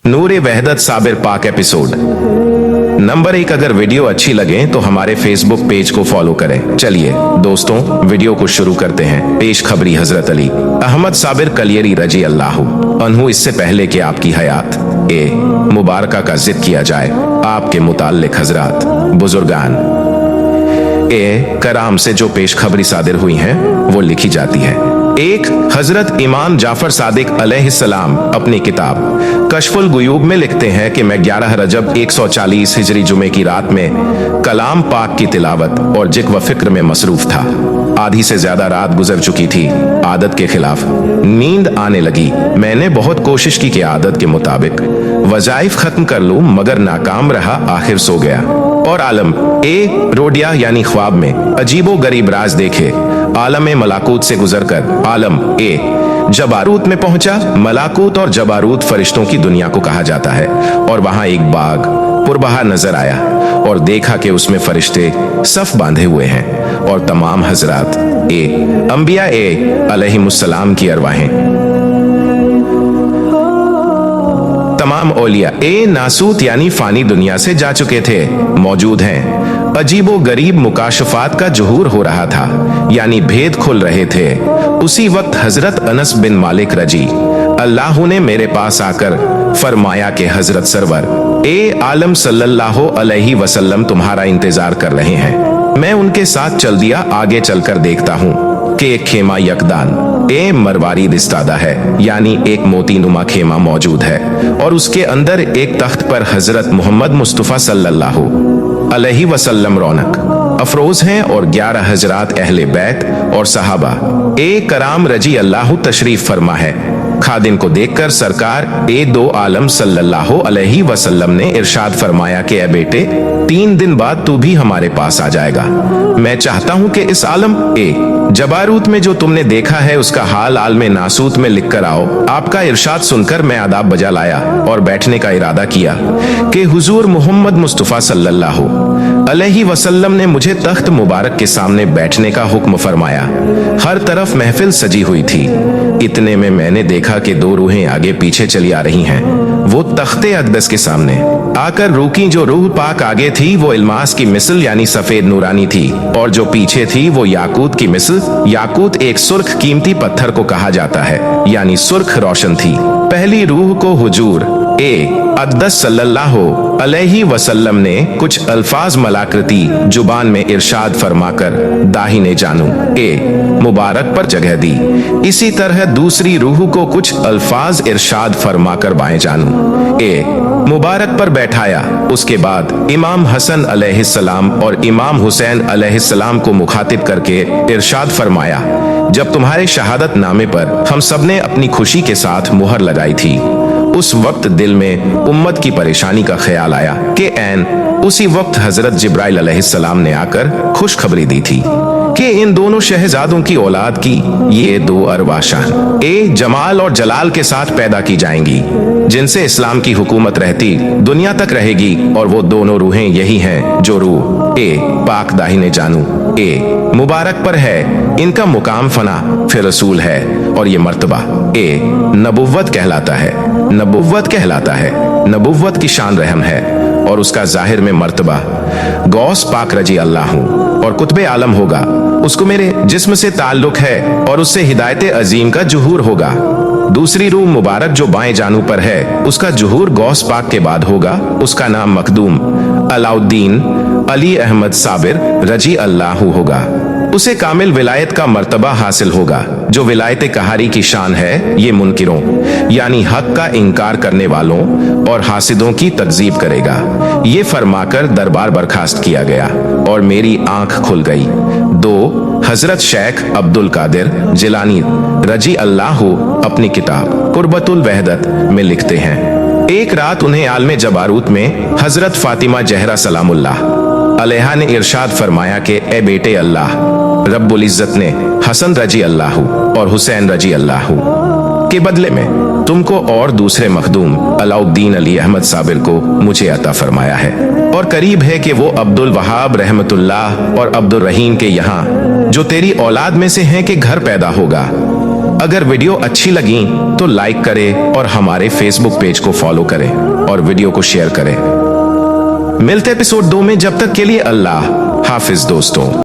नूरे वहदत साबिर पाक episode number 1। अगर video अच्छी लगे तो हमारे फेसबुक पेज को फॉलो करें। चलिए दोस्तों, वीडियो को शुरू करते हैं। पेश खबरी हजरत अली अहमद साबिर कलियरी रजी अल्लाहु अन्हु। इससे पहले कि आपकी हयात मुबारका का जिक्र किया जाए, आपके मुताल्लिक हजरात बुजुर्गान कराम से जो पेश खबरी सादिर हुई हैं वो लिखी जाती है। एक, हजरत इमाम जाफर सादिक अलैहिस्सलाम अपनी किताब कशफुल गुयूब में लिखते हैं कि मैं 11 रजब 140 हिजरी जुमे की रात में कलाम पाक की तिलावत और जिक्र व फिक्र में मसरूफ था। आधी से ज्यादा रात गुजर चुकी थी। आदत के खिलाफ नींद आने लगी। मैंने बहुत कोशिश की कि आदत के मुताबिक वज़ाइफ खत्म कर लूं, मगर नाकाम रहा। आखिर सो गया और आलम रोडिया यानी ख्वाब में अजीबो गरीब राज देखे। आलम मलाकूत से गुजरकर आलम जबारूत में पहुंचा। मलाकूत और जबारूत फरिश्तों की दुनिया को कहा जाता है। और वहां एक बाग पुरबहार नजर आया और देखा कि उसमें फरिश्ते सफ बांधे हुए हैं और तमाम हजरात अंबिया अलैहिमुस्सलाम की अरवाहें, तमाम औलिया नासूत यानी फानी दुनिया से जा चुके थे, मौजूद हैं। अजीबो गरीब मुकाशफात का जुहूर हो रहा था, यानी भेद खुल रहे थे। उसी वक्त हजरत अनस बिन मालिक रजी अल्लाह ने मेरे पास आकर फरमाया कि हजरत सरवर आलम सल्लल्लाहु अलैहि वसल्लम तुम्हारा इंतजार कर रहे हैं। मैं उनके साथ चल दिया। आगे चलकर देखता हूँ कि एक खेमा यकदान मरवारी इस्तादा है, यानी एक मोती नुमा खेमा मौजूद है और उसके अंदर एक तख्त पर हजरत मोहम्मद मुस्तफ़ा सल्लल्लाहु अलैहि वसल्लम रौनक अफरोज हैं और 11 हजरात अहले बैत और सहाबा कराम रजी अल्लाह तशरीफ फरमा है। खादिम को देखकर सरकार दो आलम सल्लल्लाहु अलैहि वसल्लम ने इरशाद फरमाया कि ए बेटे, 3 दिन बाद तू भी हमारे पास आ जाएगा। मैं चाहता हूं कि इस आलम जबारूत में जो तुमने देखा है उसका हाल आलम नासूत में लिख कर आओ। आपका इरशाद सुनकर मैं आदाब बजा लाया और बैठने का इरादा किया कि हुजूर मोहम्मद मुस्तफ़ा सल्लल्लाहु अलैहि वसल्लम ने मुझे तख्त मुबारक के सामने बैठने का हुक्म फरमाया। हर तरफ महफिल सजी हुई थी। इतने में मैंने देखा कि 2 रूहें आगे पीछे चली आ रही हैं। वो तख्ते अक़दस के सामने आकर रुकी। जो रूह पाक आगे थी वो इल्मास की मिसल यानी सफेद नूरानी थी, और जो पीछे थी वो याकूत की मिसल। याकूत एक सुर्ख कीमती पत्थर को कहा जाता है, यानी सुर्ख रोशन थी। पहली रूह को हुजूर अक़दस सल्लल्लाहु अलैहि वसल्लम ने कुछ अल्फाज मलाकृती जुबान में इरशाद फरमाकर दाहिने जानू मुबारक पर जगह दी। इसी तरह दूसरी रूह को कुछ अल्फाज इरशाद फरमाकर बाएं जानू मुबारक पर बैठाया। उसके बाद इमाम हसन अलैहिस्सलाम और इमाम हुसैन अलैहिस्सलाम को मुखातिब करके इरशाद फरमाया, जब तुम्हारे शहादत नामे पर हम सब ने अपनी खुशी के साथ मुहर लगाई थी, उस वक्त दिल में उम्मत की परेशानी का ख्याल आया कि उसी वक्त हजरत जिब्राइल अलैहिस्सलाम ने आकर खुशखबरी दी थी कि इन दोनों शहजादों की औलाद की ये 2 अरवाशान जमाल और जलाल के साथ पैदा की जाएंगी, जिनसे इस्लाम की हुकूमत रहती दुनिया तक रहेगी। और वो दोनों रूहें यही हैं जो रूह पाक दाहिने जानू मुबारक पर है। इनका मुकाम फना फिर रसूल है और ये मर्तबा नबुव्वत कहलाता है। नबुव्वत की शान रहम है और उसका जाहिर में मर्तबा गौस पाक रजी अल्लाह और कुतबे आलम होगा। उसको मेरे जिस्म से ताल्लुक है और उससे हिदायत अजीम का जुहूर होगा। दूसरी रूह मुबारक जो बाएं जानू पर है, उसका जुहूर गौस पाक के बाद होगा। उसका नाम मखदूम अलाउद्दीन अली अहमद साबिर रजी अल्लाह होगा। उसे कामिल विलायत का मर्तबा हासिल होगा। जो विलायत कहारी की शान है, ये मुनकिरों यानी हक का इनकार करने वालों और हासिदों की तकजीब करेगा। ये फरमाकर दरबार बर्खास्त किया गया और मेरी आंख खुल गई। 2 हजरत शेख अब्दुल कादिर जिलानी रजी अल्लाह अपनी किताब कुर्बतुल वहदत में लिखते हैं, एक रात उन्हें आलमे जबारूत में हजरत फातिमा जहरा सलामुल्लाह अलैहा ने इरशाद फरमाया कि ए बेटे, अल्लाह रब्बुल इज्जत ने हसन रजी अल्लाह और हुसैन रजी अल्लाह के बदले में तुमको और दूसरे मखदूम अलाउद्दीन अली अहमद साबिर को मुझे अता फरमाया है, और करीब है कि वो अब्दुल वहाब रहमतुल्लाह और अब्दुल रहीम के यहाँ जो तेरी औलाद में से हैं के घर पैदा होगा। अगर वीडियो अच्छी लगी तो लाइक करें और हमारे फेसबुक पेज को फॉलो करें और वीडियो को शेयर करें। मिलते एपिसोड 2 में, जब तक के लिए अल्लाह हाफिज दोस्तों।